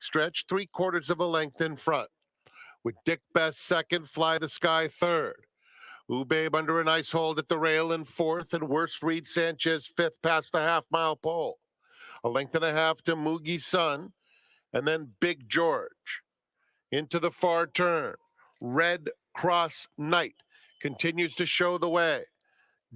backstretch, 3/4 of a length in front. With Dick Best second, Fly the Sky third. Ooh Babe under a nice hold at the rail in fourth, and Worst Reed Sanchez fifth past the half-mile pole. A length and a half to Moogie Sun, and then Big George. Into the far turn. Red Cross Knight continues to show the way.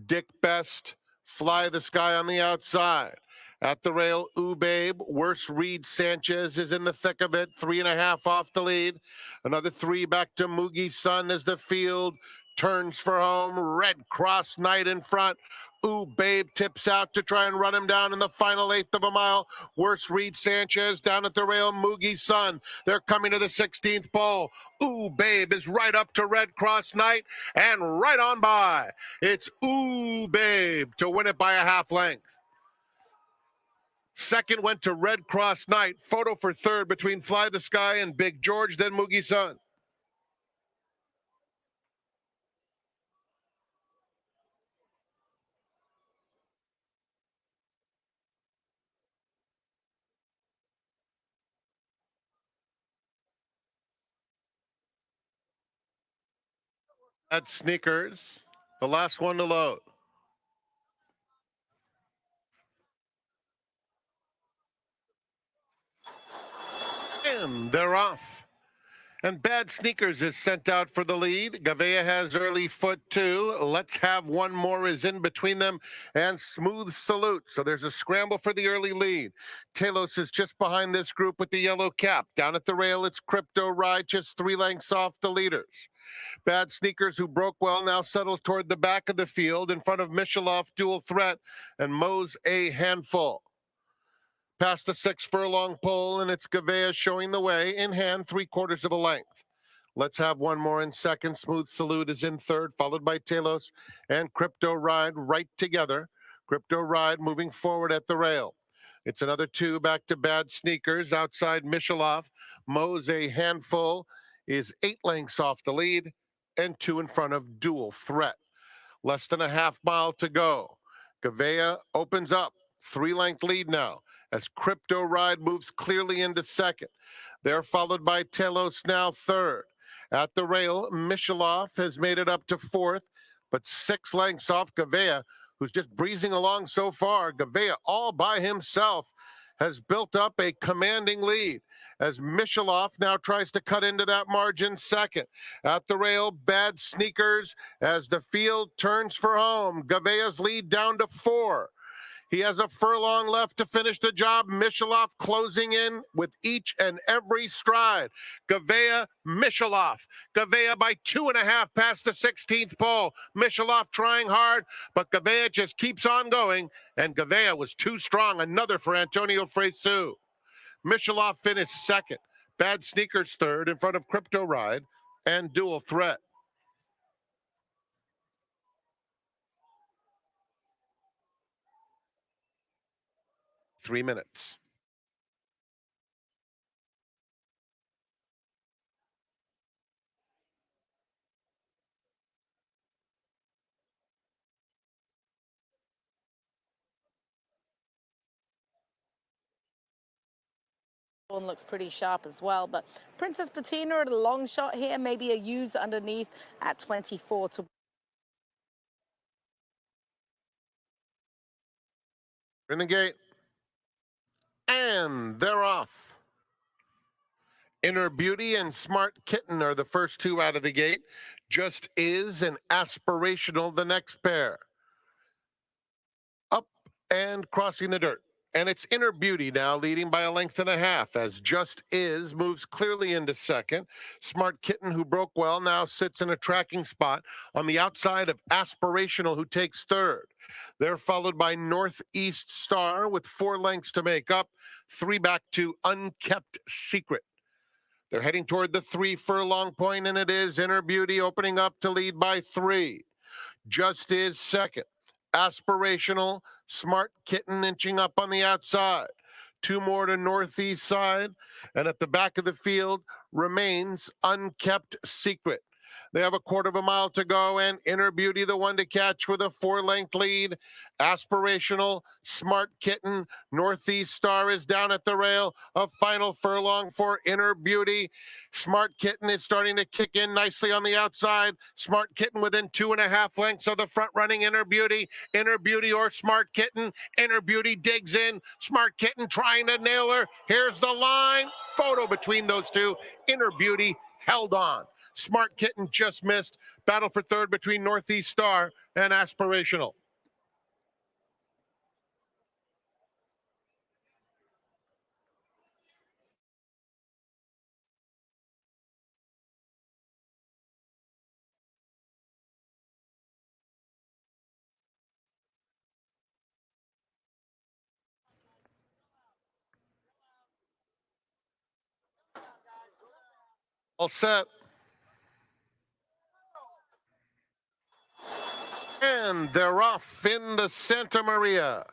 Dick Best, Fly the Sky on the outside. At the rail, Ooh Babe, Worst Reed Sanchez is in the thick of it, 3.5 off the lead. Another 3 back to Moogie Sun as the field turns for home. Red Cross Knight in front. Ooh Babe tips out to try and run him down in the final eighth of a mile. Worst Reed Sanchez down at the rail, Moogie Sun. They're coming to the 16th pole. Ooh Babe is right up to Red Cross Knight and right on by. It's Ooh Babe to win it by a half length. Second went to Red Cross Knight. Photo for third between Fly the Sky and Big George, then Moogie Sun. That's Sneakers, the last one to load. And they're off. And Bad Sneakers is sent out for the lead. Gavea has early foot too. Let's Have One More is in between them, and Smooth Salute. So there's a scramble for the early lead. Talos is just behind this group with the yellow cap. Down at the rail, it's Crypto Ride, just 3 lengths off the leaders. Bad Sneakers, who broke well, now settles toward the back of the field in front of Mishalov, Dual Threat, and Moe's A Handful. Past the 6 furlong pole, and it's Gavea showing the way in hand, 3/4 of a length. Let's Have One More in second. Smooth Salute is in third, followed by Talos and Crypto Ride right together. Crypto Ride moving forward at the rail. It's another 2 back to Bad Sneakers outside Mishalov. Moe's A Handful is 8 lengths off the lead and 2 in front of Dual Threat. Less than a half mile to go. Gavea opens up. 3-length lead now as Crypto Ride moves clearly into second. They're followed by Telos now third. At the rail, Mishalov has made it up to fourth, but 6 lengths off Gavea, who's just breezing along so far. Gavea all by himself has built up a commanding lead as Mishalov now tries to cut into that margin second. At the rail, Bad Sneakers as the field turns for home. Gavea's lead down to 4. He has a furlong left to finish the job. Mishalov closing in with each and every stride. Gavea, Mishalov. Gavea by 2.5 past the 16th pole. Mishalov trying hard, but Gavea just keeps on going, and Gavea was too strong. Another for Antonio Fresu. Mishalov finished second. Bad Sneakers third in front of Crypto Ride and Dual Threat. Three minutes. One looks pretty sharp as well, but Princess Patina at a long shot here, maybe a use underneath at 24 to. In the gate. And they're off. Inner Beauty and Smart Kitten are the first 2 out of the gate. Just Is and Aspirational the next pair. Up and crossing the dirt. And it's Inner Beauty now leading by a length and a half as Just Is moves clearly into second. Smart Kitten, who broke well, now sits in a tracking spot on the outside of Aspirational, who takes third. They're followed by Northeast Star with 4 lengths to make up, 3 back to Unkept Secret. They're heading toward the 3 furlong point, and it is Inner Beauty opening up to lead by 3. Just Is second. Aspirational, Smart Kitten inching up on the outside. 2 more to Northeast side, and at the back of the field remains Unkept Secret. They have a quarter of a mile to go, and Inner Beauty, the one to catch with a 4-length lead. Aspirational, Smart Kitten, Northeast Star is down at the rail. A final furlong for Inner Beauty. Smart Kitten is starting to kick in nicely on the outside. Smart Kitten within 2.5 lengths of the front running Inner Beauty. Inner Beauty or Smart Kitten. Inner Beauty digs in. Smart Kitten trying to nail her. Here's the line. Photo between those two. Inner Beauty held on. Smart Kitten just missed. Battle for third between Northeast Star and Aspirational. All set. And they're off in the Santa Maria.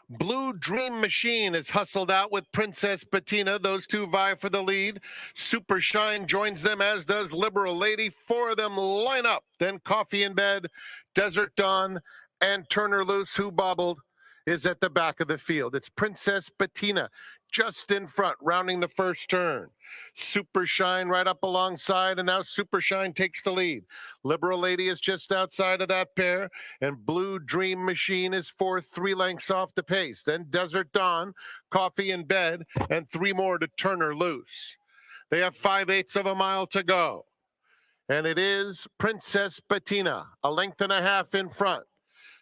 Blue Dream Machine is hustled out with Princess Bettina. Those two vie for the lead. Super Shine joins them, as does Liberal Lady. Four of them line up. Then Coffee in Bed, Desert Dawn, and Turner Loose, who bobbled, is at the back of the field. It's Princess Bettina just in front, rounding the first turn. Super Shine right up alongside, and now Super Shine takes the lead. Liberal Lady is just outside of that pair, and Blue Dream Machine is fourth, 3 lengths off the pace. Then Desert Dawn, Coffee in Bed, and 3 more to Turner Loose. They have 5/8 of a mile to go, and it is Princess Bettina, a length and a half in front.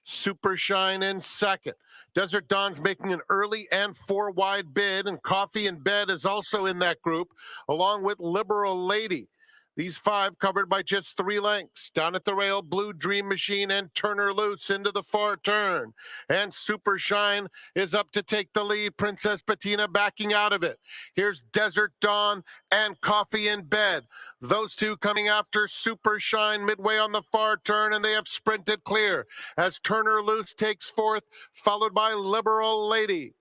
Super Shine in second. Desert Dawn's making an early and 4 wide bid, and Coffee in Bed is also in that group, along with Liberal Lady. These 5 covered by just 3 lengths. Down at the rail, Blue Dream Machine and Turner Loose into the far turn. And Super Shine is up to take the lead. Princess Bettina backing out of it. Here's Desert Dawn and Coffee in Bed. Those two coming after Super Shine midway on the far turn, and they have sprinted clear as Turner Loose takes fourth, followed by Liberal Lady.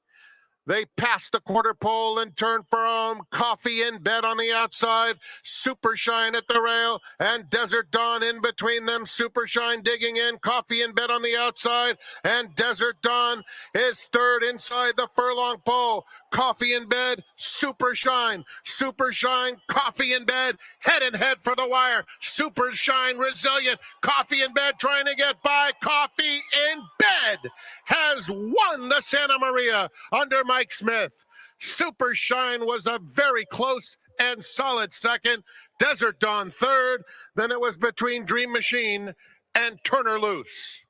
They pass the quarter pole and turn for home. Coffee in Bed on the outside. Super Shine at the rail, and Desert Dawn in between them. Super Shine digging in. Coffee in Bed on the outside, and Desert Dawn is third inside the furlong pole. Coffee in Bed, Super Shine. Super Shine, Coffee in Bed, head and head for the wire. Super Shine resilient. Coffee in Bed trying to get by. Coffee in Bed has won the Santa Maria under Mike Smith. Super Shine was a very close and solid second. Desert Dawn third. Then it was between Dream Machine and Turner Loose.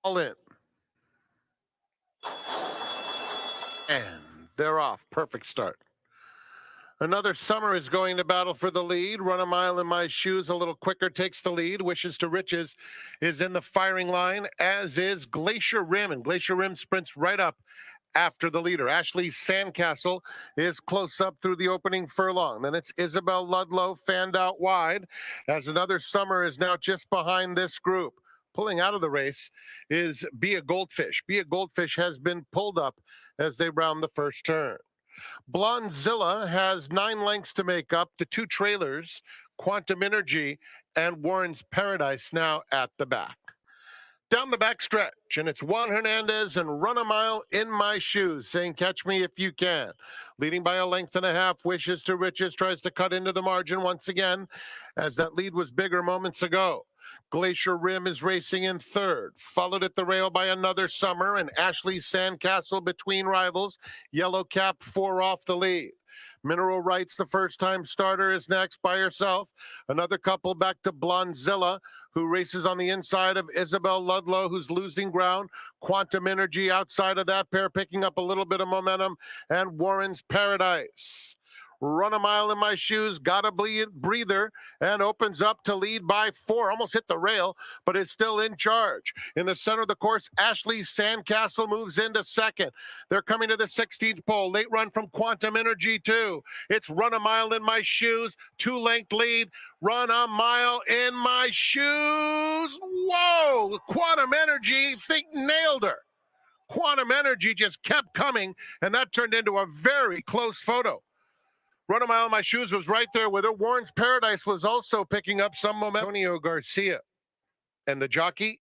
All in. And they're off. Perfect start. Another Summer is going to battle for the lead. Run a Mile in My Shoes a little quicker takes the lead. Wishes to Riches is in the firing line, as is Glacier Rim. And Glacier Rim sprints right up after the leader. Ashley Sandcastle is close up through the opening furlong. Then it's Isabel Ludlow fanned out wide, as another Summer is now just behind this group. Pulling out of the race is Be a Goldfish. Be a Goldfish has been pulled up as they round the first turn. Blonzilla has 9 lengths to make up. The 2 trailers, Quantum Energy and Warren's Paradise, now at the back. Down the back stretch, and it's Juan Hernandez and Run a Mile in My Shoes, saying catch me if you can. Leading by a length and a half, Wishes to Riches tries to cut into the margin once again, as that lead was bigger moments ago. Glacier Rim is racing in third, followed at the rail by another Summer, and Ashley Sandcastle between rivals. Yellow Cap 4 off the lead. Mineral Rights, the first-time starter, is next by herself. Another couple back to Blonzilla, who races on the inside of Isabel Ludlow, who's losing ground. Quantum Energy outside of that pair, picking up a little bit of momentum, and Warren's Paradise. Run a Mile in My Shoes, got a breather, and opens up to lead by 4. Almost hit the rail, but is still in charge. In the center of the course, Ashley Sandcastle moves into second. They're coming to the 16th pole. Late run from Quantum Energy, too. It's Run a Mile in My Shoes, 2-length lead. Run a Mile in My Shoes. Whoa! Quantum Energy, nailed her. Quantum Energy just kept coming, and that turned into a very close photo. Run a Mile in My Shoes was right there with her. Warren's Paradise was also picking up some momentum. Antonio Garcia and the jockey.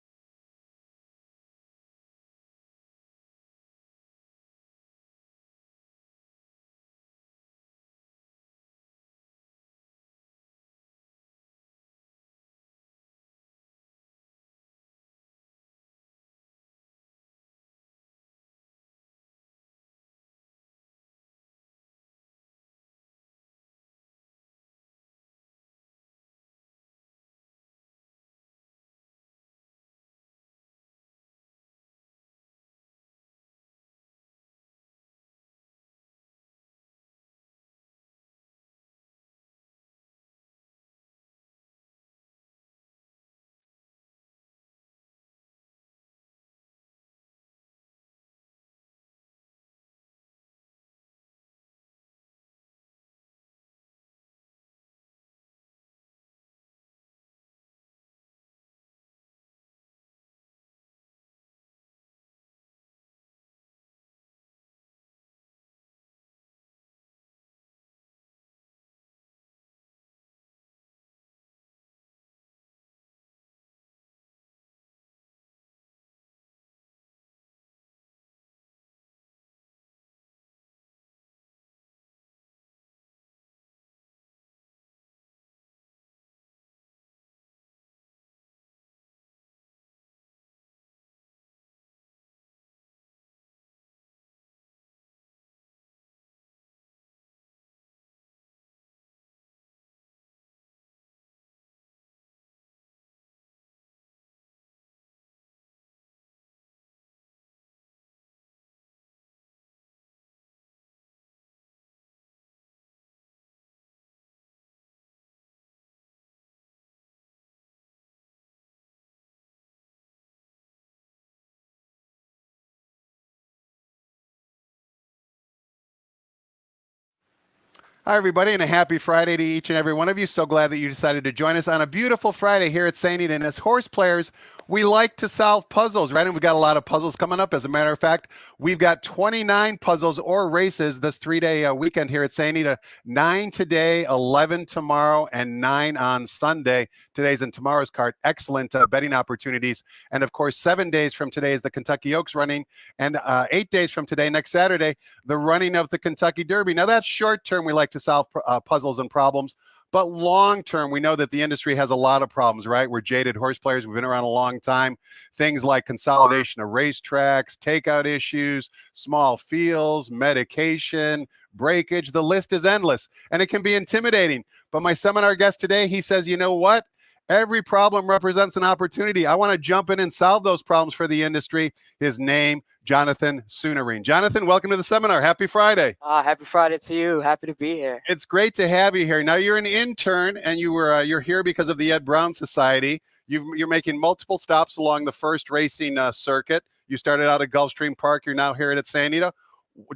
Hi, everybody, and a happy Friday to each and every one of you. So glad that you decided to join us on a beautiful Friday here at Seunarine. And as horse players, we like to solve puzzles, right? And we've got a lot of puzzles coming up. As a matter of fact, we've got 29 puzzles or races this 3-day weekend here at Seunarine. 9 today, 11 tomorrow, and 9 on Sunday. Today's and tomorrow's card. Excellent betting opportunities. And of course, 7 days from today is the Kentucky Oaks running. And 8 days from today, next Saturday, the running of the Kentucky Derby. Now, that's short term. We like to solve puzzles and problems. But long term, we know that the industry has a lot of problems, right? We're jaded horse players. We've been around a long time. Things like consolidation of racetracks, takeout issues, small fields, medication, breakage. The list is endless, and it can be intimidating. But my seminar guest today, he says, you know what? Every problem represents an opportunity. I want to jump in and solve those problems for the industry. His name, Jonathan Seunarine. Jonathan, welcome to the seminar. Happy Friday. Happy Friday to you. Happy to be here. It's great to have you here. Now, you're an intern, and you're here because of the Ed Brown Society. You're making multiple stops along the first racing circuit. You started out at Gulfstream Park. You're now here at Santa.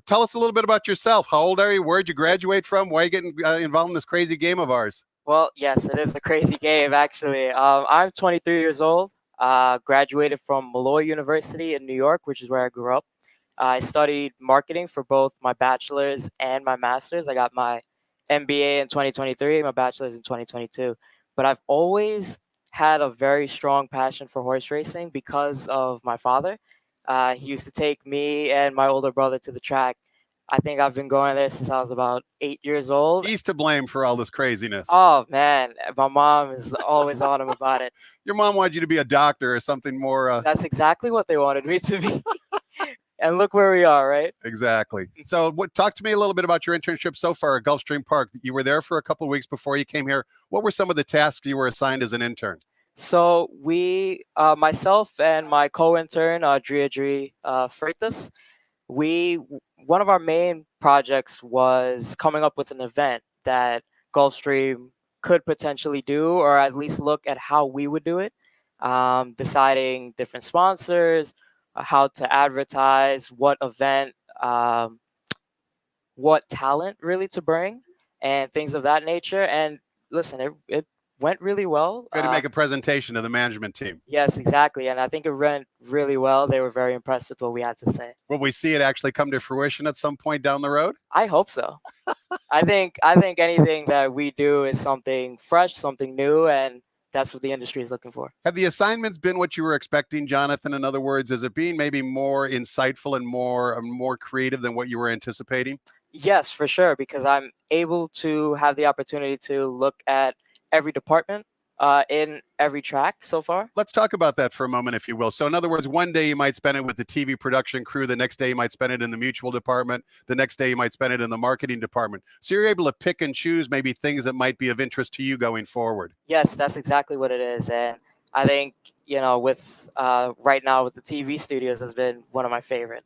Tell us a little bit about yourself. How old are you? Where'd you graduate from? Why are you getting involved in this crazy game of ours? Well, yes, it is a crazy game, actually. I'm 23 years old. Graduated from Malloy University in New York, which is where I grew up. I studied marketing for both my bachelor's and my master's. I got my MBA in 2023, my bachelor's in 2022. But I've always had a very strong passion for horse racing because of my father. He used to take me and my older brother to the track. I think I've been going there since I was about 8 years old. He's to blame for all this craziness. Oh, man. My mom is always on him about it. Your mom wanted you to be a doctor or something more. That's exactly what they wanted me to be. And look where we are, right? Exactly. So talk to me a little bit about your internship so far at Gulfstream Park. You were there for a couple of weeks before you came here. What were some of the tasks you were assigned as an intern? So we, myself and my co-intern, Drea Freitas, one of our main projects was coming up with an event that Gulfstream could potentially do, or at least look at how we would do it, deciding different sponsors, how to advertise, what event, what talent really to bring, and things of that nature. And listen, it went really well. You had to make a presentation to the management team. Yes, exactly. And I think it went really well. They were very impressed with what we had to say. Will we see it actually come to fruition at some point down the road? I hope so. I think anything that we do is something fresh, something new, and that's what the industry is looking for. Have the assignments been what you were expecting, Jonathan? In other words, is it being maybe more insightful and more creative than what you were anticipating? Yes, for sure, because I'm able to have the opportunity to look at every department in every track so far. Let's talk about that for a moment, if you will. So in other words, one day you might spend it with the TV production crew. The next day you might spend it in the mutual department. The next day you might spend it in the marketing department. So you're able to pick and choose maybe things that might be of interest to you going forward. Yes, that's exactly what it is. And I think, with right now with the TV studios has been one of my favorite.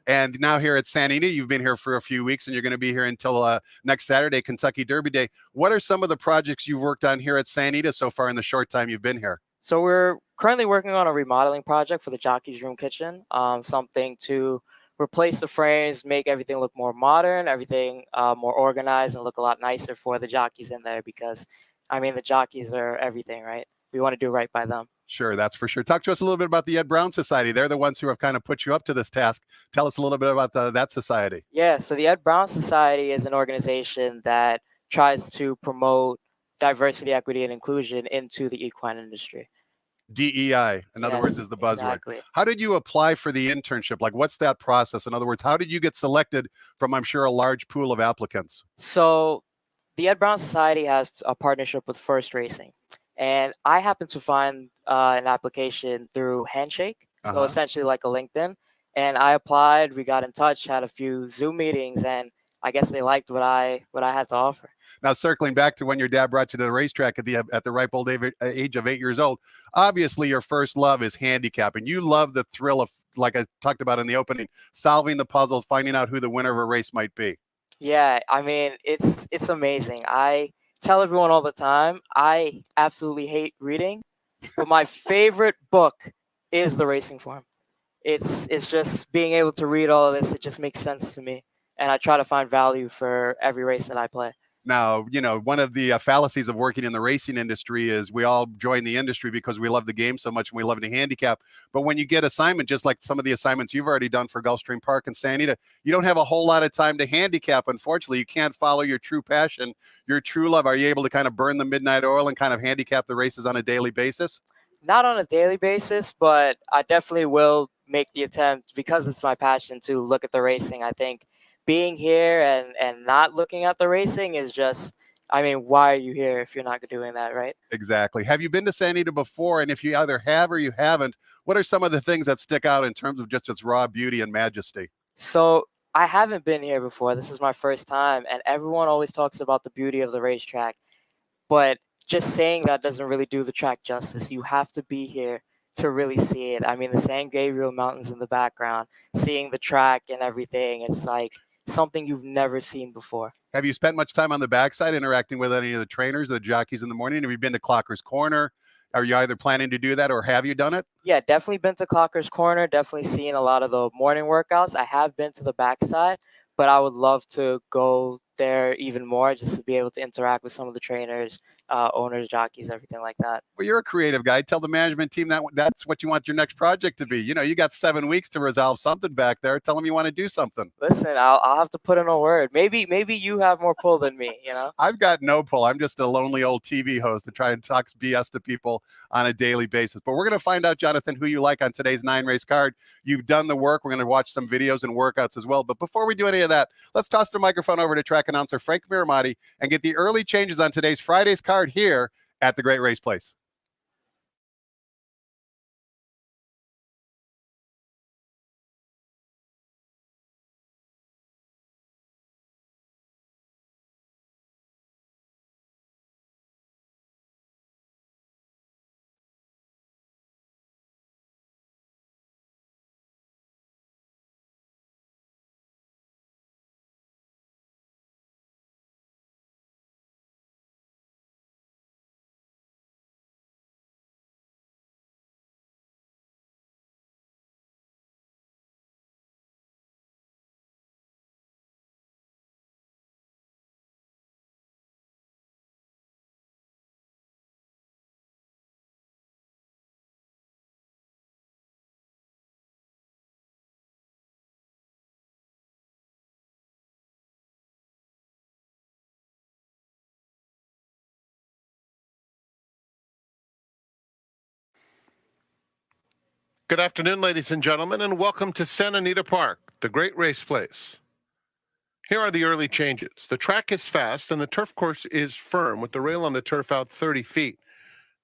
And now here at Santa Anita, you've been here for a few weeks and you're going to be here until next Saturday, Kentucky Derby Day. What are some of the projects you've worked on here at Santa Anita so far in the short time you've been here? So we're currently working on a remodeling project for the Jockey's Room Kitchen, something to replace the frames, make everything look more modern, everything more organized, and look a lot nicer for the jockeys in there because, I mean, the jockeys are everything, right? We want to do right by them. Sure, that's for sure. Talk to us a little bit about the Ed Brown Society. They're the ones who have kind of put you up to this task. Tell us a little bit about that society. Yeah, so the Ed Brown Society is an organization that tries to promote diversity, equity, and inclusion into the equine industry. DEI, in other words, Yes, is the buzzword. exactly. How did you apply for the internship? Like, what's that process? In other words, how did you get selected from, I'm sure, a large pool of applicants? So the Ed Brown Society has a partnership with First Racing, and I happened to find an application through Handshake, so essentially like a LinkedIn. And I applied. We got in touch, had a few Zoom meetings, and I guess they liked what I had to offer. Now, circling back to when your dad brought you to the racetrack at the ripe old age of 8 years old, obviously your first love is handicapping. You love the thrill of, like I talked about in the opening, solving the puzzle, finding out who the winner of a race might be. Yeah, I mean, it's amazing. I tell everyone all the time, I absolutely hate reading, but my favorite book is the racing form. It's just being able to read all of this, it just makes sense to me. And I try to find value for every race that I play. Now, one of the fallacies of working in the racing industry is we all join the industry because we love the game so much and we love to handicap. But when you get assignment, just like some of the assignments you've already done for Gulfstream Park and Santa Anita, you don't have a whole lot of time to handicap. Unfortunately, you can't follow your true passion, your true love. Are you able to kind of burn the midnight oil and kind of handicap the races on a daily basis? Not on a daily basis, but I definitely will make the attempt because it's my passion to look at the racing. I think being here and not looking at the racing is just, I mean, why are you here if you're not doing that, right? Exactly. Have you been to Santa Anita before? And if you either have or you haven't, what are some of the things that stick out in terms of just its raw beauty and majesty? So I haven't been here before. This is my first time, and everyone always talks about the beauty of the racetrack. But just saying that doesn't really do the track justice. You have to be here to really see it. I mean, the San Gabriel Mountains in the background, seeing the track and everything, it's like something you've never seen before. Have you spent much time on the backside interacting with any of the trainers, the jockeys in the morning? Have you been to Clocker's Corner? Are you either planning to do that or have you done it? Yeah, definitely been to Clocker's Corner, definitely seen a lot of the morning workouts. I have been to the backside, but I would love to go there even more just to be able to interact with some of the trainers, owners, jockeys, everything like that. Well, you're a creative guy. Tell the management team that that's what you want your next project to be. You got 7 weeks to resolve something back there. Tell them you want to do something. Listen, I'll have to put in a word. Maybe you have more pull than me, you know? I've got no pull. I'm just a lonely old TV host that try and talk BS to people on a daily basis. But we're going to find out, Jonathan, who you like on today's 9-race card. You've done the work. We're going to watch some videos and workouts as well. But before we do any of that, let's toss the microphone over to track announcer Frank Miramati and get the early changes on today's Friday's card here at the Great Race Place. Good afternoon, ladies and gentlemen, and welcome to Santa Anita Park, the great race place. Here are the early changes. The track is fast and the turf course is firm with the rail on the turf out 30 feet.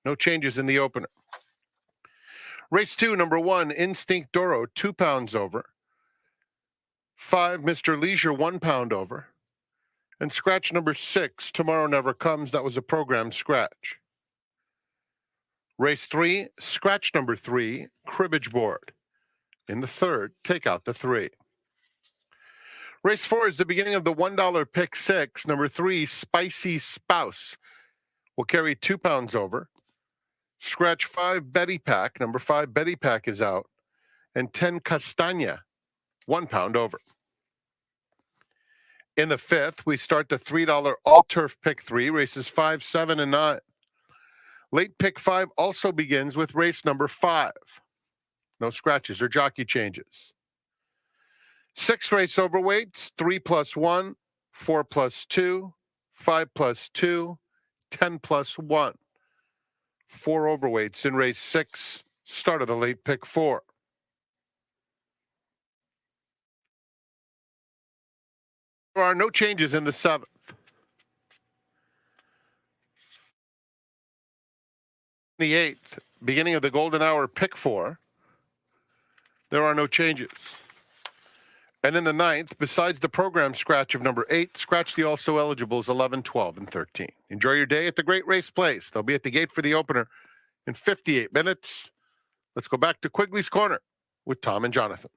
No changes in the opener. Race 2, number 1, Instinct Doro, 2 pounds over. 5, Mr. Leisure, 1 pound over. And scratch number 6, Tomorrow Never Comes. That was a program scratch. Race 3, scratch number 3, Cribbage Board. In the third, take out the 3. Race 4 is the beginning of the $1 pick 6. Number 3, Spicy Spouse, will carry 2 pounds over. Scratch 5, Betty Pack. Number 5, Betty Pack is out. And 10, Castagna, 1 pound over. In the fifth, we start the $3 all-turf pick 3, races 5, 7, and 9. Late pick 5 also begins with race number 5. No scratches or jockey changes. 6 race overweights, 3 plus 1, 4 plus 2, 5 plus 2, 10 plus 1. 4 overweights in race 6, start of the late pick 4. There are no changes in the 7th. The 8th, beginning of the golden hour pick 4, there are no changes. And in the 9th, besides the program scratch of number 8, scratch the also eligibles 11, 12, and 13. Enjoy your day at the Great Race Place. They'll be at the gate for the opener in 58 minutes. Let's go back to Quigley's Corner with Tom and Jonathan.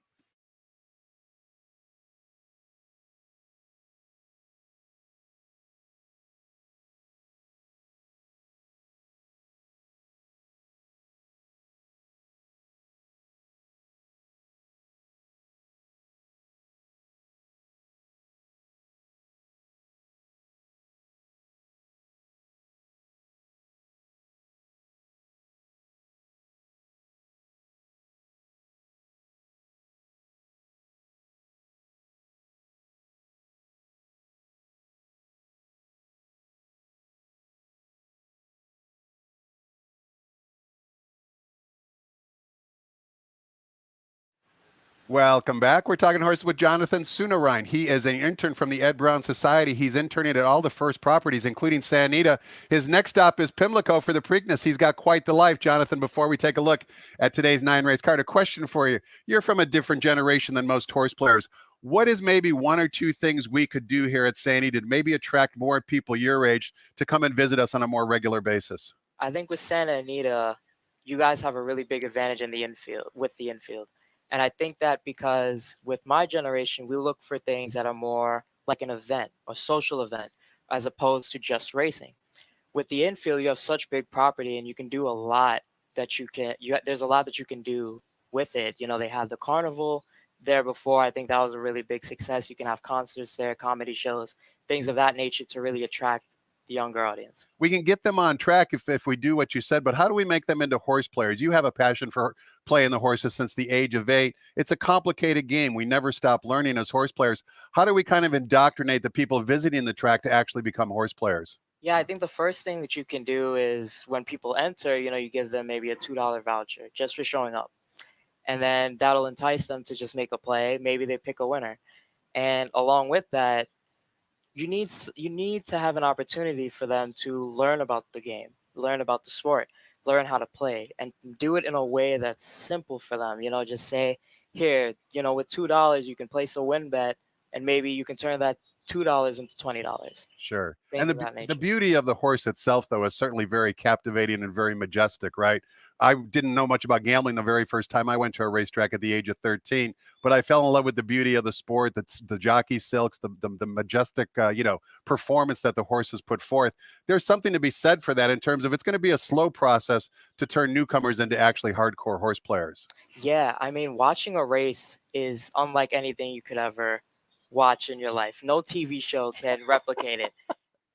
Welcome back. We're talking horses with Jonathan Seunarine. He is an intern from the Ed Brown Society. He's interning at all the first properties, including Santa Anita. His next stop is Pimlico for the Preakness. He's got quite the life. Jonathan, before we take a look at today's 9-race card, a question for you. You're from a different generation than most horse players. What is maybe 1 or 2 things we could do here at Santa Anita to maybe attract more people your age to come and visit us on a more regular basis? I think with Santa Anita, you guys have a really big advantage in the infield with the infield. And I think that because with my generation, we look for things that are more like an event or social event as opposed to just racing. With the infield, you have such big property and you can do a lot that there's a lot that you can do with it. You know, they had the carnival there before. I think that was a really big success. You can have concerts there, comedy shows, things of that nature to really attract the younger audience. We can get them on track if we do what you said, but how do we make them into horse players? You have a passion for playing the horses since the age of 8. It's a complicated game. We never stop learning as horse players. How do we kind of indoctrinate the people visiting the track to actually become horse players? Yeah, I think the first thing that you can do is when people enter, you give them maybe a $2 voucher just for showing up. And then that'll entice them to just make a play. Maybe they pick a winner. And along with that, you need to have an opportunity for them to learn about the game, learn about the sport, learn how to play, and do it in a way that's simple for them. Just say, here, with $2 you can place a win bet, and maybe you can turn that $2 into $20. Sure. Things And of that nature. the beauty of the horse itself, though, is certainly very captivating and very majestic, right? I didn't know much about gambling the very first time I went to a racetrack at the age of 13, but I fell in love with the beauty of the sport, the jockey silks, the majestic, performance that the horses put forth. There's something to be said for that in terms of it's going to be a slow process to turn newcomers into actually hardcore horse players. Yeah, I mean, watching a race is unlike anything you could ever watch in your life. No TV show can replicate it,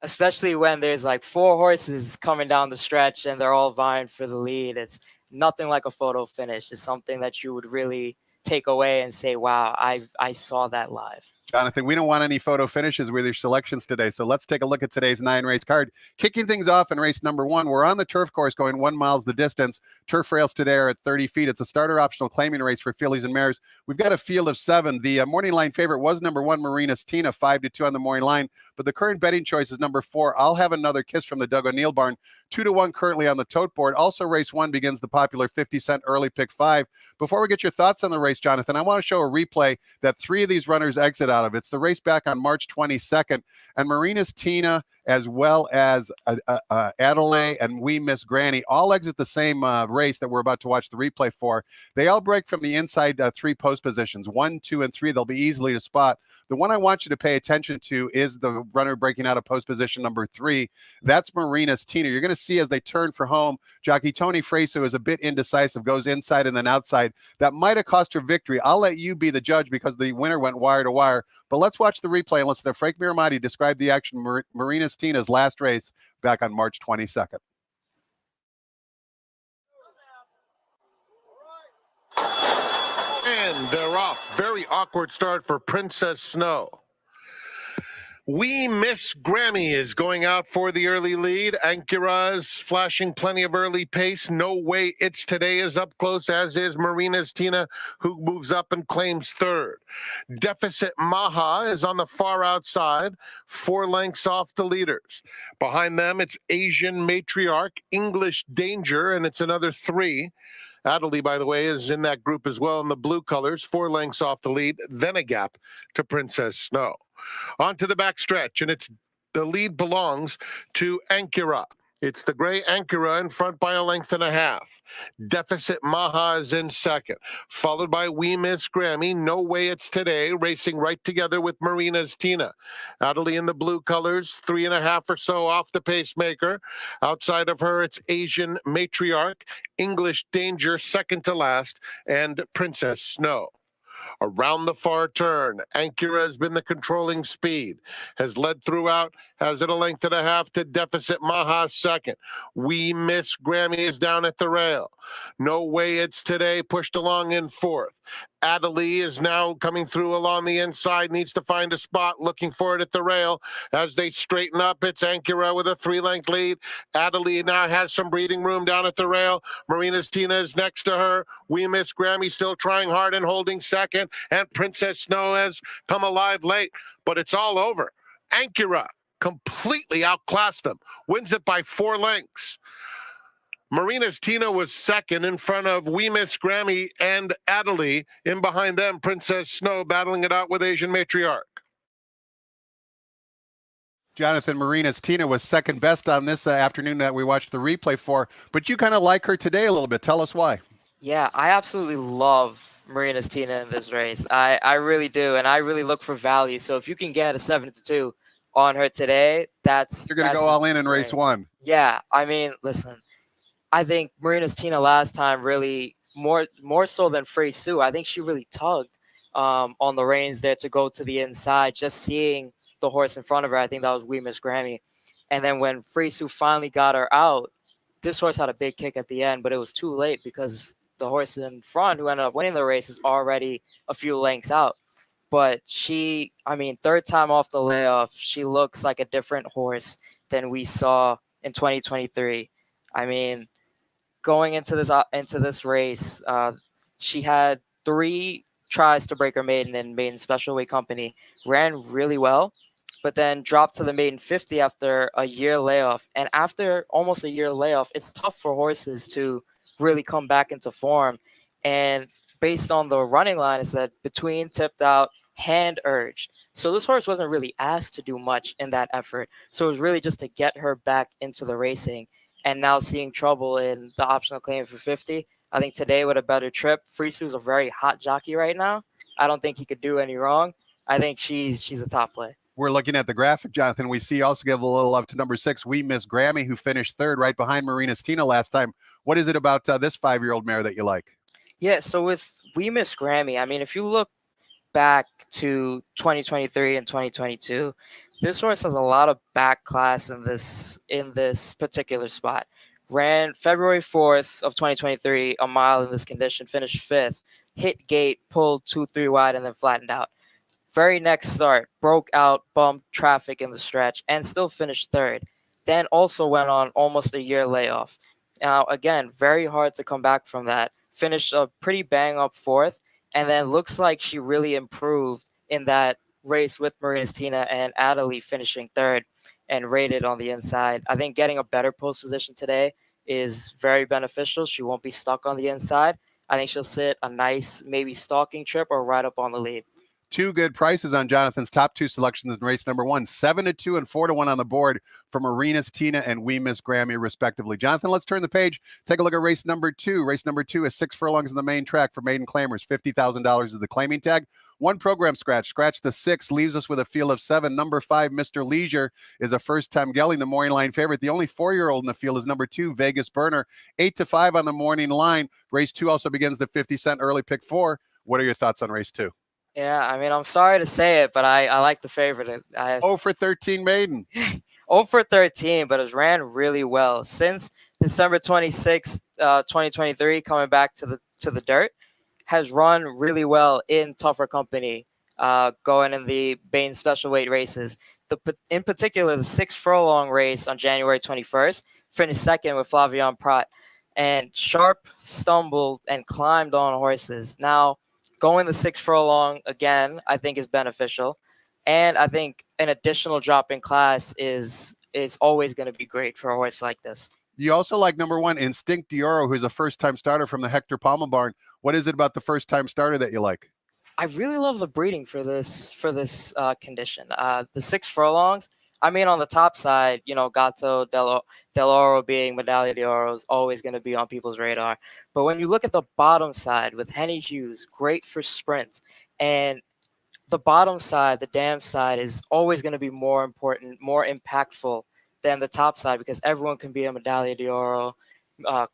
especially when there's like 4 horses coming down the stretch and they're all vying for the lead. It's nothing like a photo finish. It's something that you would really take away and say, wow, I saw that live. Jonathan, we don't want any photo finishes with your selections today, so let's take a look at today's 9-race card. Kicking things off in race number 1, we're on the turf course going 1 mile the distance. Turf rails today are at 30 feet. It's a starter optional claiming race for fillies and mares. We've got a field of 7. The morning line favorite was number 1, Marina's Tina, 5-2 on the morning line, but the current betting choice is number 4, I'll Have Another Kiss from the Doug O'Neill barn, 2-1 currently on the tote board. Also, race 1 begins the popular 50-cent early pick 5. Before we get your thoughts on the race, Jonathan, I want to show a replay that 3 of these runners exit out of. It's the race back on March 22nd, and Marina's Tina, as well as Adelaide and We Miss Granny, all exit the same race that we're about to watch the replay for. They all break from the inside 3 post positions, 1, 2, and 3. They'll be easily to spot. The one I want you to pay attention to is the runner breaking out of post position number 3. That's Marina's Tina. You're going to see as they turn for home, jockey Tony Fresu is a bit indecisive, goes inside and then outside. That might have cost her victory. I'll let you be the judge because the winner went wire to wire. But let's watch the replay and listen to Frank Miramati describe the action Marina's Tina's last race back on March 22nd. And they're off. Very awkward start for Princess Snow. We Miss Grammy is going out for the early lead. Ankura is flashing plenty of early pace. No Way It's Today is up close, as is Marina's Tina, who moves up and claims third. Deficit Maha is on the far outside, 4 lengths off the leaders. Behind them, it's Asian Matriarch, English Danger, and it's another 3. Adelaide, by the way, is in that group as well in the blue colors, 4 lengths off the lead, then a gap to Princess Snow. On to the back stretch, and the lead belongs to Ankura. It's the gray Ankura in front by 1.5 lengths. Deficit Maha is in second, followed by We Miss Grammy. No Way It's Today, racing right together with Marina's Tina. Adelaide in the blue colors, 3.5 or so off the pacemaker. Outside of her, it's Asian Matriarch, English Danger second to last, and Princess Snow. Around the far turn, Ankura has been the controlling speed, has led throughout, has it 1.5 lengths to Deficit Maha second. We Miss Grammy is down at the rail. No Way It's Today pushed along in fourth. Adelaide is now coming through along the inside, needs to find a spot, looking for it at the rail. As they straighten up, it's Ankura with a 3-length lead. Adelaide now has some breathing room down at the rail. Marina's Tina is next to her. We Miss Grammy still trying hard and holding second. And Princess Snow has come alive late, but it's all over. Ankura completely outclassed them, wins it by 4 lengths. Marina's Tina was second in front of We Miss Grammy and Adelaide. In behind them, Princess Snow battling it out with Asian Matriarch. Jonathan, Marina's Tina was second best on this afternoon that we watched the replay for, but you kind of like her today a little bit. Tell us why. Yeah, I absolutely love Marina's Tina in this race. I really do, and I really look for value. So if you can get a 7-2 on her today, you're going to go all in race 1. Yeah, I mean, listen, I think Marina's Tina last time really more so than Fresu. I think she really tugged on the reins there to go to the inside. Just seeing the horse in front of her, I think that was We Miss Grammy. And then when Fresu finally got her out, this horse had a big kick at the end, but it was too late because the horse in front who ended up winning the race was already a few lengths out. But third time off the layoff, she looks like a different horse than we saw in 2023. I mean, going into this race, she had 3 tries to break her maiden in maiden special weight company, ran really well, but then dropped to the maiden 50 after a year layoff. And after almost a year layoff, it's tough for horses to really come back into form. And based on the running line, it said between tipped out, hand urged. So this horse wasn't really asked to do much in that effort. So it was really just to get her back into the racing. And now seeing trouble in the optional claim for 50, I think today with a better trip, Fresu's a very hot jockey right now. I don't think he could do any wrong. I think she's a top play. We're looking at the graphic, Jonathan. We see also give a little love to number 6, We Miss Grammy, who finished third right behind Marina's Tina last time. What is it about this 5-year-old mare that you like? Yeah, so with We Miss Grammy, I mean, if you look back to 2023 and 2022, this horse has a lot of back class in this particular spot. Ran February 4th of 2023, a mile in this condition, finished 5th, hit gate, pulled 2-3 wide, and then flattened out. Very next start, broke out, bumped traffic in the stretch, and still finished third. Then also went on almost a year layoff. Now, again, very hard to come back from that. Finished a pretty bang up fourth, and then looks like she really improved in that race with Marina's Tina and Adelie finishing third and rated on the inside. I think getting a better post position today is very beneficial. She won't be stuck on the inside. I think she'll sit a nice, maybe stalking trip or right up on the lead. Two good prices on Jonathan's top two selections in race number one, 7-2 and 4-1 on the board for Marina's Tina and We Miss Grammy, respectively. Jonathan, let's turn the page. Take a look at race number two. Race number two is 6 furlongs in the main track for maiden claimers. $50,000 is the claiming tag. One program scratch. Scratch the 6 leaves us with a field of 7. Number 5, Mr. Leisure, is a first-time gelding, the morning line favorite. The only 4-year-old in the field is number 2, Vegas Burner. 8-5 on the morning line. Race 2 also begins the 50-cent early pick 4. What are your thoughts on race 2? Yeah, I mean, I'm sorry to say it, but I like the favorite. 0 for 13 maiden. 0 for 13, but it's ran really well since December 26th, 2023, coming back to the dirt, has run really well in tougher company, going in the Bain special weight races. In particular, the 6 furlong race on January 21st, finished second with Flavian Prat, and Sharp stumbled and climbed on horses. Now, going the 6 furlong again, I think is beneficial. And I think an additional drop in class is always going to be great for a horse like this. You also like number 1, Instinct Dioro, who's a first-time starter from the Hector Palma barn. What is it about the first-time starter that you like? I really love the breeding for this condition. The 6 furlongs, I mean, on the top side, Gato Del Oro being Medaglia d'Oro is always going to be on people's radar. But when you look at the bottom side with Henny Hughes, great for sprint, and the bottom side, the dam side, is always going to be more important, more impactful than the top side because everyone can be a Medaglia d'Oro,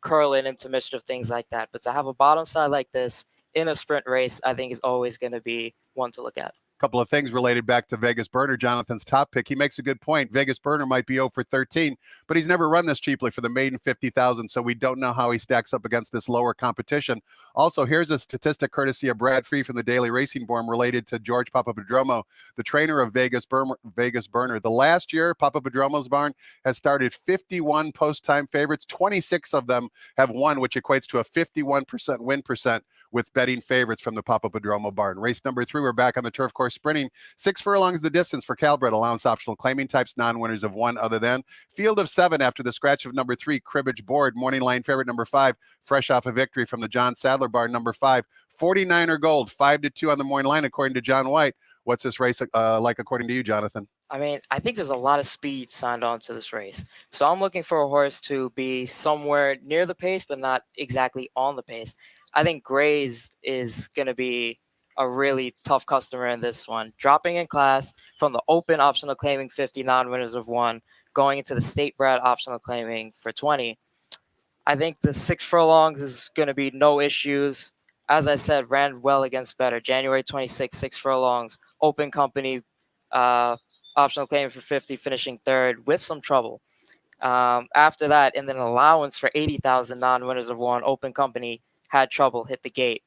curling into mischief, things like that. But to have a bottom side like this in a sprint race, I think is always going to be one to look at. Couple of things related back to Vegas Burner, Jonathan's top pick. He makes a good point. Vegas Burner might be 0 for 13, but he's never run this cheaply for the maiden 50,000, so we don't know how he stacks up against this lower competition. Also, here's a statistic courtesy of Brad Free from the Daily Racing Form related to George Papapadromo, the trainer of Vegas Burner. The last year, Papapadromo's barn has started 51 post-time favorites. 26 of them have won, which equates to a 51% win percent with betting favorites from the Papapadromo barn. Race number 3, we're back on the turf course sprinting. 6 furlongs the distance for Calbred, allowance optional claiming types, non-winners of 1 other than. Field of 7 after the scratch of number 3, Cribbage Board. Morning line favorite number 5, fresh off a victory from the John Sadler barn, number 5. 49er Gold, 5-2 on the morning line according to John White. What's this race like according to you, Jonathan? I mean, I think there's a lot of speed signed on to this race. So I'm looking for a horse to be somewhere near the pace, but not exactly on the pace. I think Grazed is going to be a really tough customer in this one. Dropping in class from the open optional claiming 50, non-winners of 1, going into the state bred optional claiming for 20. I think the 6 furlongs is going to be no issues. As I said, ran well against better. January 26, 6 furlongs, open company, optional claim for 50, finishing third with some trouble. After that, and then allowance for 80,000 non-winners of 1, open company, had trouble, hit the gate.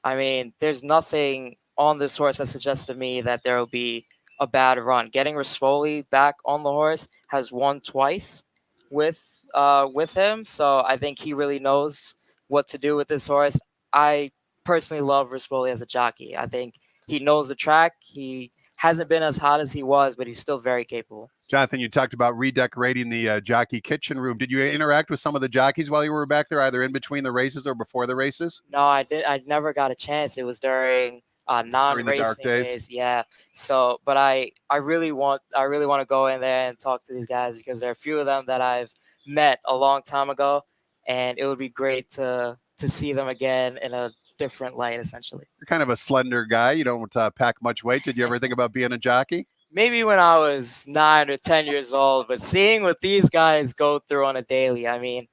I mean, there's nothing on this horse that suggests to me that there will be a bad run. Getting Rispoli back on the horse, has won twice with him, so I think he really knows what to do with this horse. I personally love Rispoli as a jockey. I think he knows the track. He hasn't been as hot as he was, but he's still very capable. Jonathan, you talked about redecorating the jockey kitchen room. Did you interact with some of the jockeys while you were back there, either in between the races or before the races? No, I did. I never got a chance. It was during non-racing days. Yeah. So, but I really want to go in there and talk to these guys because there are a few of them that I've met a long time ago, and it would be great to see them again in a different light, essentially. You're kind of a slender guy. You don't pack much weight. Did you ever think about being a jockey? Maybe when I was 9 or 10 years old, but seeing what these guys go through on a daily, I mean,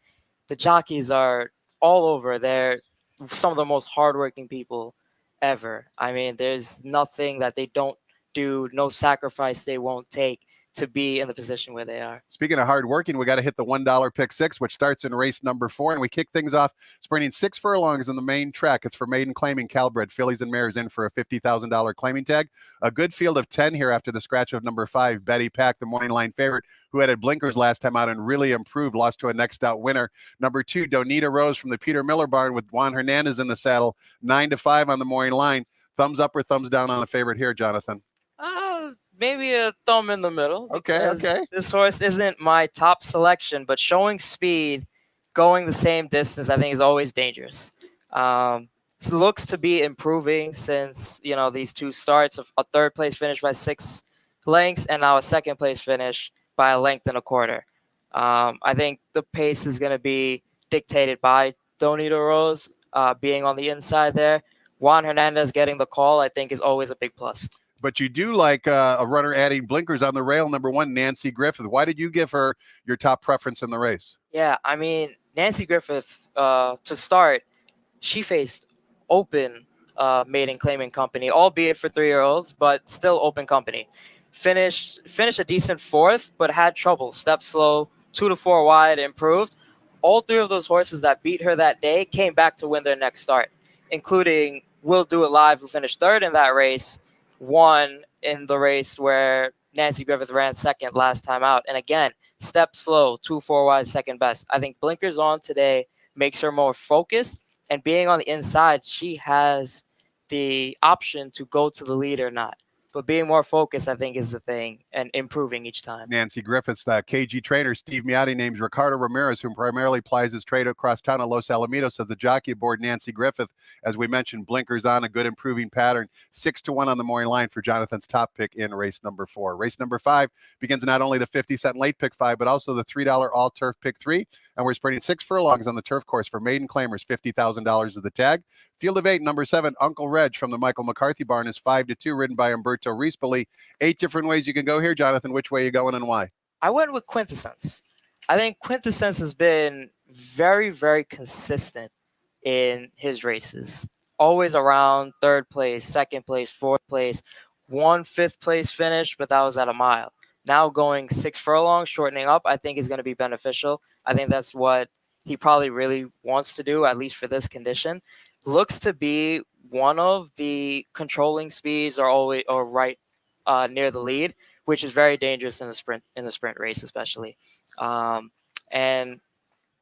the jockeys are all over. They're some of the most hardworking people ever. I mean, there's nothing that they don't do, no sacrifice they won't take to be in the position where they are. Speaking of hard working, we got to hit the $1 pick six, which starts in race number 4. And we kick things off sprinting 6 furlongs in the main track. It's for maiden claiming Calbred, fillies and mares in for a $50,000 claiming tag. A good field of 10 here after the scratch of number 5, Betty Pack, the morning line favorite, who had blinkers last time out and really improved, lost to a next out winner. Number 2, Donita Rose from the Peter Miller barn with Juan Hernandez in the saddle, 9-5 on the morning line. Thumbs up or thumbs down on the favorite here, Jonathan? Maybe a thumb in the middle. Okay. This horse isn't my top selection, but showing speed, going the same distance, I think is always dangerous. It looks to be improving since, these 2 starts, of a 3rd place finish by 6 lengths and now a 2nd place finish by a length and a quarter. I think the pace is going to be dictated by Donita Rose being on the inside there. Juan Hernandez getting the call, I think, is always a big plus. But you do like a runner adding blinkers on the rail, number 1, Nancy Griffith. Why did you give her your top preference in the race? Yeah, I mean, Nancy Griffith, to start, she faced open maiden claiming company, albeit for 3-year-olds, but still open company. Finished a decent 4th, but had trouble. Stepped slow, 2 to 4 wide, improved. All 3 of those horses that beat her that day came back to win their next start, including Will Do It Live, who finished 3rd in that race, won in the race where Nancy Griffith ran 2nd last time out. And again, step slow, 2-4 wide, 2nd best. I think blinkers on today makes her more focused. And being on the inside, she has the option to go to the lead or not. But being more focused, I think, is the thing, and improving each time. Nancy Griffith's KG trainer, Steve Miotti, names Ricardo Ramirez, who primarily plies his trade across town at Los Alamitos, as the jockey aboard Nancy Griffith. As we mentioned, blinkers on, a good improving pattern. 6-1 on the morning line for Jonathan's top pick in race number 4. Race number 5 begins not only the 50-cent late pick 5, but also the $3 all turf pick 3. And we're sprinting 6 furlongs on the turf course for maiden claimers, $50,000 of the tag. Field of 8, number 7, Uncle Reg from the Michael McCarthy barn is 5-2, ridden by Umberto Rispoli. 8 different ways you can go here, Jonathan. Which way are you going and why? I went with Quintessence. I think Quintessence has been very, very consistent in his races. Always around 3rd place, 2nd place, 4th place, 1 5th place finish, but that was at a mile. Now going 6 furlongs, shortening up, I think is going to be beneficial. I think that's what he probably really wants to do, at least for this condition. Looks to be one of the controlling speeds or right near the lead, which is very dangerous in the sprint race, especially. And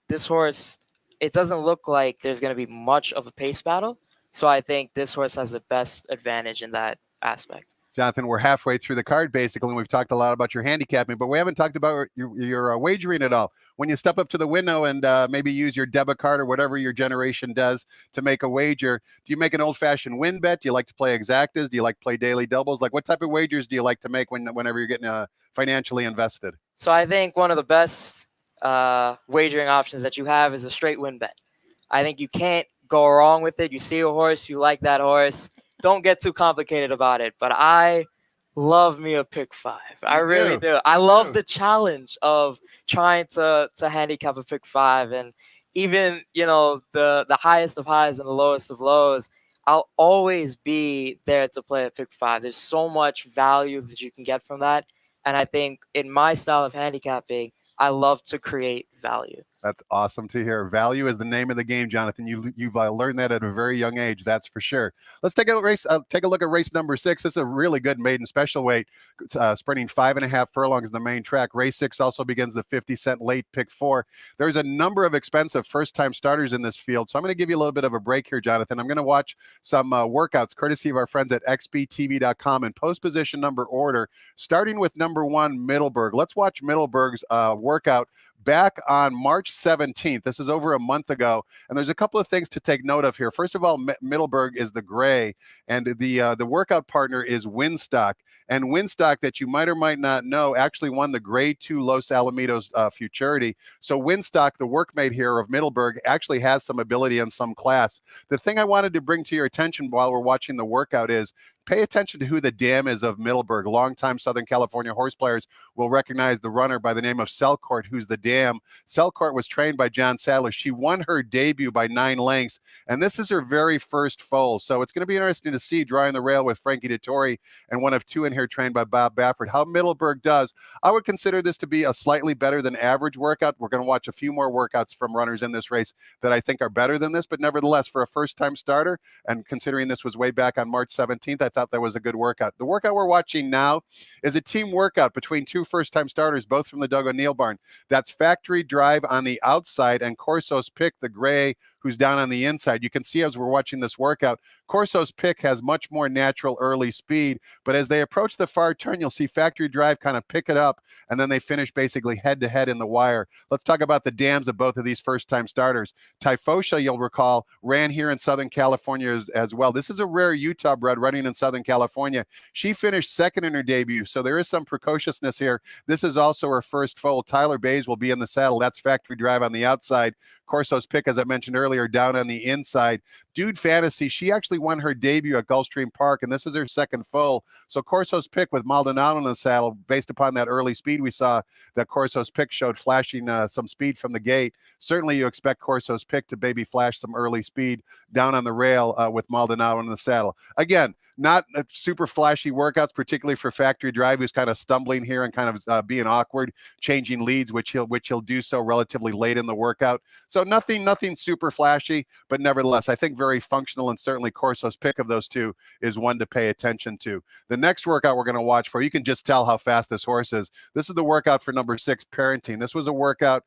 this horse, it doesn't look like there's going to be much of a pace battle. So I think this horse has the best advantage in that aspect. Jonathan, we're halfway through the card, basically, and we've talked a lot about your handicapping, but we haven't talked about your wagering at all. When you step up to the window and maybe use your debit card or whatever your generation does to make a wager, do you make an old-fashioned win bet? Do you like to play exactas? Do you like to play daily doubles? Like, what type of wagers do you like to make whenever you're getting financially invested? So I think one of the best wagering options that you have is a straight win bet. I think you can't go wrong with it. You see a horse, you like that horse. Don't get too complicated about it, but I love me a pick 5. I really do. I love the challenge of trying to handicap a pick 5, and even the highest of highs and the lowest of lows. I'll always be there to play a pick 5. There's so much value that you can get from that, and I think in my style of handicapping, I love to create value. That's awesome to hear. Value is the name of the game, Jonathan. You've learned that at a very young age, that's for sure. Let's take a look at race number 6. This is a really good maiden special weight, sprinting 5.5 furlongs in the main track. Race 6 also begins the 50-cent late pick 4. There's a number of expensive first-time starters in this field, so I'm going to give you a little bit of a break here, Jonathan. I'm going to watch some workouts, courtesy of our friends at xbtv.com, in post-position number order, starting with number 1, Middleburg. Let's watch Middleburg's workout back on March 17th. This is over a month ago, and there's a couple of things to take note of here. First of all, Middleburg is the gray, and the workout partner is Winstock. And Winstock, that you might or might not know, actually won the Grade 2 Los Alamitos Futurity. So Winstock, the workmate here of Middleburg, actually has some ability and some class. The thing I wanted to bring to your attention while we're watching the workout is pay attention to who the dam is of Middleburg. Longtime Southern California horse players will recognize the runner by the name of Selcourt, who's the dam. Selcourt was trained by John Sadler. She won her debut by 9 lengths, and this is her very first foal. So it's going to be interesting to see, drawing the rail with Frankie Dettori and one of 2 in here trained by Bob Baffert, how Middleburg does. I would consider this to be a slightly better than average workout. We're going to watch a few more workouts from runners in this race that I think are better than this, but nevertheless, for a first-time starter, and considering this was way back on March 17th, I thought that was a good workout. The workout we're watching now is a team workout between 2 first-time starters, both from the Doug O'Neill barn. That's Factory Drive on the outside and Corso's Pick, the gray, who's down on the inside. You can see as we're watching this workout, Corso's Pick has much more natural early speed, but as they approach the far turn, you'll see Factory Drive kind of pick it up, and then they finish basically head-to-head in the wire. Let's talk about the dams of both of these first-time starters. Typhosha, you'll recall, ran here in Southern California as well. This is a rare Utah bred running in Southern California. She finished second in her debut, so there is some precociousness here. This is also her first foal. Tyler Bays will be in the saddle. That's Factory Drive on the outside. Corso's Pick, as I mentioned earlier, down on the inside. Dude Fantasy, she actually won her debut at Gulfstream Park, and this is her second foal. So Corso's Pick with Maldonado in the saddle, based upon that early speed we saw that Corso's Pick showed, flashing some speed from the gate. Certainly you expect Corso's Pick to maybe flash some early speed down on the rail with Maldonado in the saddle. Again, not super flashy workouts, particularly for Factory Drive, who's kind of stumbling here and kind of being awkward, changing leads, which he'll do so relatively late in the workout. So nothing super flashy, but nevertheless, I think very functional, and certainly Corso's Pick of those 2 is one to pay attention to. The next workout we're going to watch for, you can just tell how fast this horse is. This is the workout for number 6, Parenting. This was a workout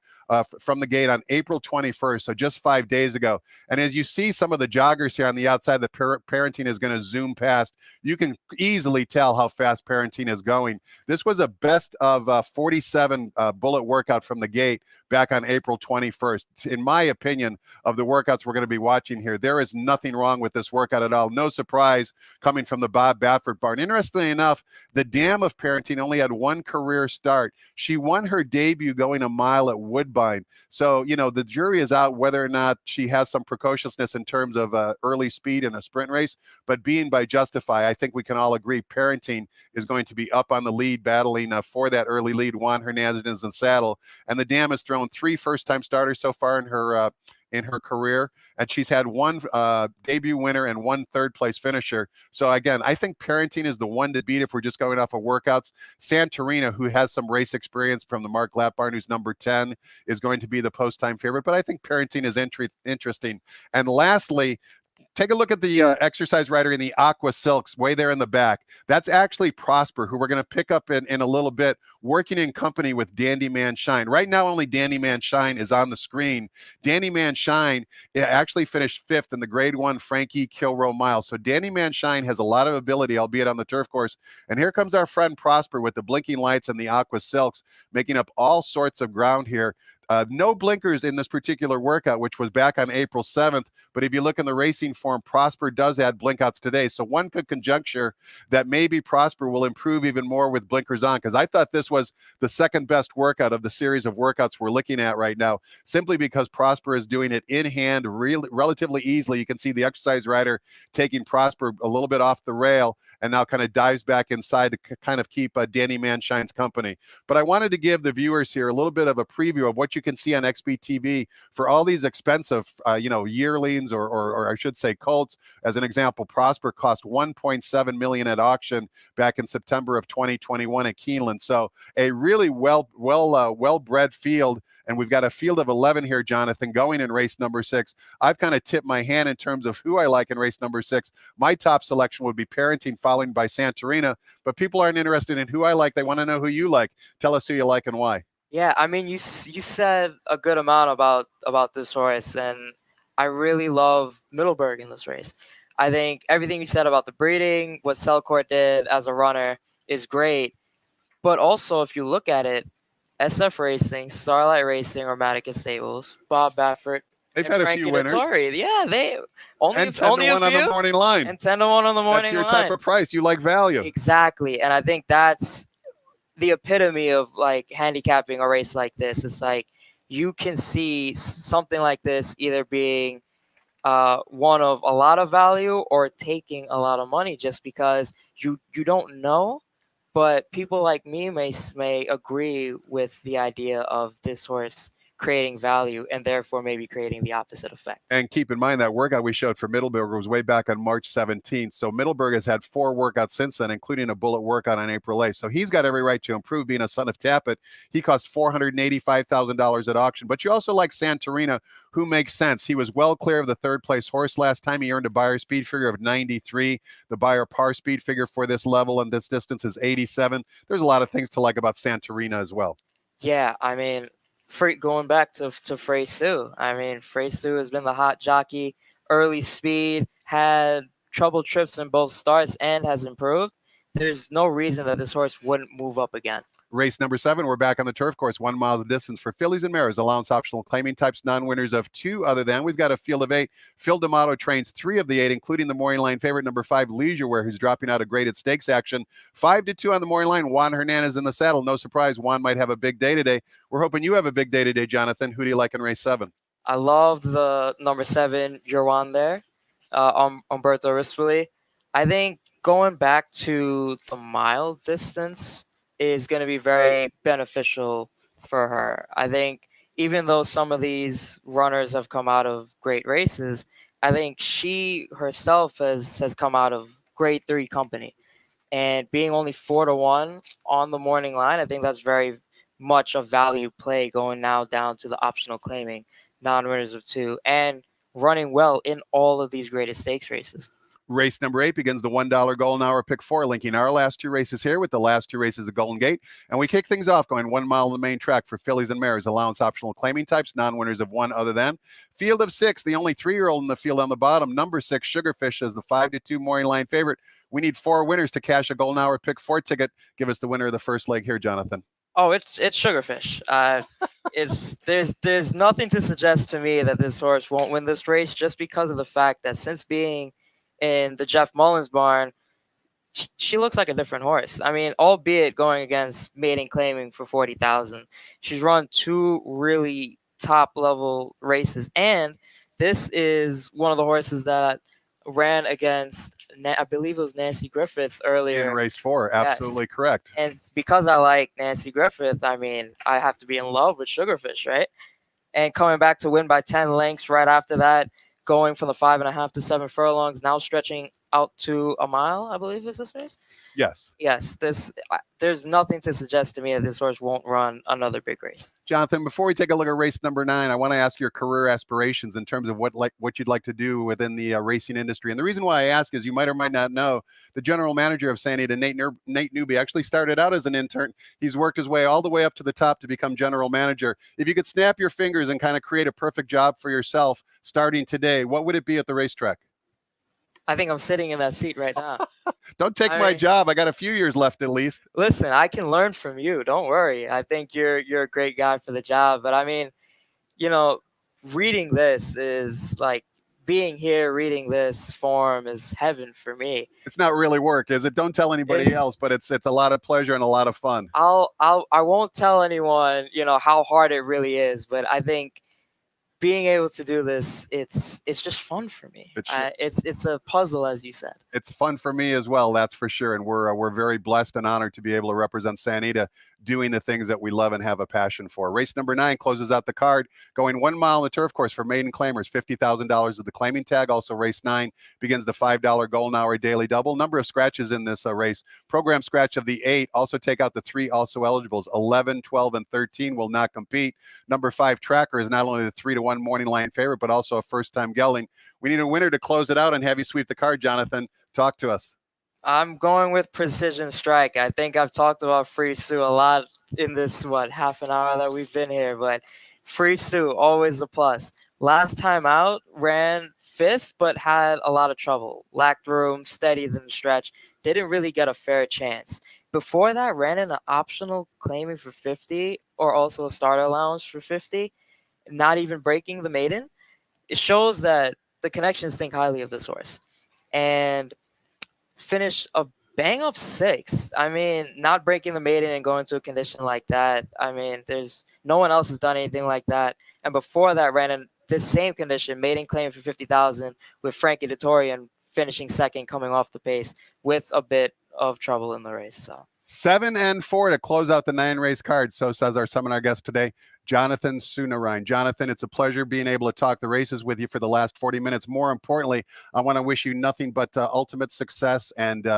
from the gate on April 21st, so just 5 days ago. And as you see some of the joggers here on the outside that Parenting is going to zoom past, you can easily tell how fast Parenting is going. This was a best of 47 bullet workout from the gate back on April 21st. In my opinion, of the workouts we're going to be watching here, there is nothing wrong with this workout at all. No surprise coming from the Bob Baffert barn. Interestingly enough, the dam of Parenting only had 1 career start. She won her debut going a mile at Woodbine. So, you know, the jury is out whether or not she has some precociousness in terms of early speed in a sprint race, but being by Justify, I think we can all agree Parenting is going to be up on the lead, battling for that early lead. Juan Hernandez is in saddle, and the dam has thrown 3 first-time starters so far in her career, and she's had 1 debut winner and 1 third-place finisher. So again, I think Parenting is the one to beat if we're just going off of workouts. Seunarine, who has some race experience from the Mark Lapp barn, who's number 10, is going to be the post-time favorite, but I think Parenting is interesting. And lastly, take a look at the exercise rider in the Aqua Silks way there in the back. That's actually Prosper, who we're going to pick up in a little bit, working in company with Dandy Man Shine. Right now, only Dandy Man Shine is on the screen. Dandy Man Shine actually finished 5th in the Grade 1 Frankie Kilroe Mile. So Dandy Man Shine has a lot of ability, albeit on the turf course. And here comes our friend Prosper with the blinking lights and the Aqua Silks, making up all sorts of ground here. No blinkers in this particular workout, which was back on April 7th. But if you look in the racing form, Prosper does add blinkouts today. So one could conjecture that maybe Prosper will improve even more with blinkers on, because I thought this was the second best workout of the series of workouts we're looking at right now, simply because Prosper is doing it in hand relatively easily. You can see the exercise rider taking Prosper a little bit off the rail and now kind of dives back inside to kind of keep Danny Manshine's company. But I wanted to give the viewers here a little bit of a preview of what you can see on XBTV for all these expensive, yearlings or I should say colts. As an example, Prosper cost $1.7 million at auction back in September of 2021 at Keeneland. So a really well-bred field. And we've got a field of 11 here, Jonathan, going in race number 6. I've kind of tipped my hand in terms of who I like in race number 6. My top selection would be Parenting, followed by Seunarine. But people aren't interested in who I like. They want to know who you like. Tell us who you like and why. Yeah, I mean, you said a good amount about this horse, and I really love Middleburg in this race. I think everything you said about the breeding, what Selcourt did as a runner is great. But also, if you look at it, SF Racing, Starlight Racing, or Matica Stables, Bob Baffert, They've and had a Frankie few winners. Dettori. Yeah, they only and 10 only to a 1 few, on the morning line. and 10 to 1 on the morning line. That's your type of price. You like value. Exactly, and I think that's the epitome of like handicapping a race like this. It's like you can see something like this either being one of a lot of value or taking a lot of money, just because you don't know. But people like me may agree with the idea of this horse creating value and therefore maybe creating the opposite effect. And keep in mind that workout we showed for Middleburg was way back on March 17th. So Middleburg has had 4 workouts since then, including a bullet workout on April 8th. So he's got every right to improve, being a son of Tappet. He cost $485,000 at auction. But you also like Seunarine, who makes sense. He was well clear of the 3rd place horse last time. He earned a Beyer speed figure of 93. The Beyer par speed figure for this level and this distance is 87. There's a lot of things to like about Seunarine as well. Yeah, I mean, going back to Frey Sue, I mean, Frey Sue has been the hot jockey, early speed, had trouble trips in both starts, and has improved. There's no reason that this horse wouldn't move up again. Race number 7, we're back on the turf course, 1 mile the distance for fillies and mares, allowance optional claiming types, non-winners of 2 other than. We've got a field of 8. Phil D'Amato trains 3 of the 8, including the morning line favorite, number 5, Leisure Wear, who's dropping out of graded stakes action. 5-2 on the morning line. Juan Hernandez in the saddle. No surprise, Juan might have a big day today. We're hoping you have a big day today, Jonathan. Who do you like in race 7? I love the number 7, Juan there, Umberto Rispoli. I think going back to the mile distance is going to be very beneficial for her. I think even though some of these runners have come out of great races, I think she herself has come out of grade 3 company. And being only 4-1 on the morning line, I think that's very much a value play, going now down to the optional claiming, non-winners of 2, and running well in all of these greatest stakes races. Race number 8 begins the $1 Golden Hour Pick 4, linking our last 2 races here with the last 2 races at Golden Gate. And we kick things off going 1 mile on the main track for fillies and mares, allowance optional claiming types, non-winners of 1 other than. Field of 6, the only 3-year-old in the field on the bottom, number 6, Sugarfish, as the 5-2 morning line favorite. We need 4 winners to cash a Golden Hour Pick 4 ticket. Give us the winner of the first leg here, Jonathan. Oh, it's Sugarfish. There's nothing to suggest to me that this horse won't win this race, just because of the fact that since being in the Jeff Mullins barn, she looks like a different horse. I mean, albeit going against maiden claiming for 40,000, she's run 2 really top level races, and this is one of the horses that ran against, I believe it was Nancy Griffith earlier. In race 4, absolutely Yes. correct. And because I like Nancy Griffith, I mean, I have to be in love with Sugarfish, right? And coming back to win by 10 lengths right after that, going from the 5.5 to 7 furlongs, now stretching out to a mile, I believe is this race. Yes. Yes, there's nothing to suggest to me that this horse won't run another big race. Jonathan, before we take a look at race number 9, I want to ask your career aspirations in terms of what you'd like to do within the racing industry. And the reason why I ask is you might or might not know the general manager of St. Anita, Nate Newby, actually started out as an intern. He's worked his way all the way up to the top to become general manager. If you could snap your fingers and kind of create a perfect job for yourself starting today, what would it be at the racetrack? I think I'm sitting in that seat right now. Don't take my job. I got a few years left at least. Listen, I can learn from you. Don't worry. I think you're a great guy for the job. But I mean, you know, reading this is like being here, reading this form is heaven for me. It's not really work, is it? Don't tell anybody else, but it's a lot of pleasure and a lot of fun. I won't tell anyone, how hard it really is, but I think being able to do this, it's just fun for me. It's a puzzle, as you said. It's fun for me as well, that's for sure. And we're very blessed and honored to be able to represent Santa Anita doing the things that we love and have a passion for. Race number 9 closes out the card, going 1 mile on the turf course for maiden claimers, $50,000 of the claiming tag. Also, race 9 begins the $5 Golden Hour Daily Double. Number of scratches in this race. Program scratch of the 8. Also take out the 3 also eligibles. 11, 12, and 13 will not compete. Number 5 Tracker is not only the 3-1 morning line favorite, but also a first-time gelding. We need a winner to close it out and have you sweep the card, Jonathan. Talk to us. I'm going with Precision Strike. I think I've talked about Free Sue a lot in this, half an hour that we've been here, but Free Sue, always a plus. Last time out, ran 5th, but had a lot of trouble. Lacked room, steadied in the stretch, didn't really get a fair chance. Before that, ran in an optional claiming for 50, or also a starter allowance for 50, not even breaking the maiden. It shows that the connections think highly of this horse. And finished a bang-up 6th. I mean, not breaking the maiden and going to a condition like that. I mean, there's no one else has done anything like that. And before that, ran in this same condition, maiden claim for 50,000 with Frankie Dettori and finishing second, coming off the pace with a bit of trouble in the race. So 7 and 4 to close out the 9-race card. So says our seminar guest today, Jonathan Seunarine. Jonathan, it's a pleasure being able to talk the races with you for the last 40 minutes. More importantly, I want to wish you nothing but ultimate success and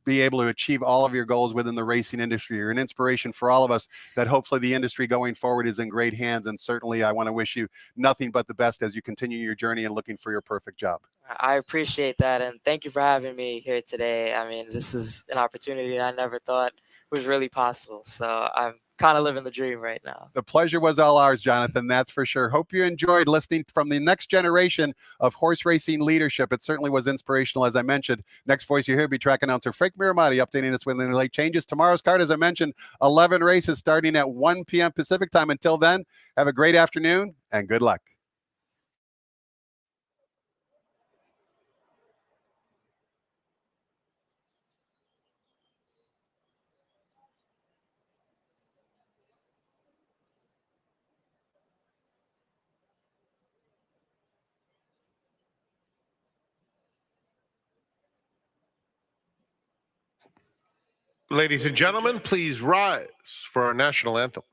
be able to achieve all of your goals within the racing industry. You're an inspiration for all of us that hopefully the industry going forward is in great hands. And certainly I want to wish you nothing but the best as you continue your journey and looking for your perfect job. I appreciate that, and thank you for having me here today. I mean, this is an opportunity I never thought was really possible. So I'm kind of living the dream right now. The pleasure was all ours, Jonathan, that's for sure. Hope you enjoyed listening from the next generation of horse racing leadership. It certainly was inspirational, as I mentioned. Next voice you hear will be track announcer Frank Miramati updating us with the late changes. Tomorrow's card, as I mentioned, 11 races starting at 1 p.m. Pacific time. Until then, have a great afternoon and good luck. Ladies and gentlemen, please rise for our national anthem.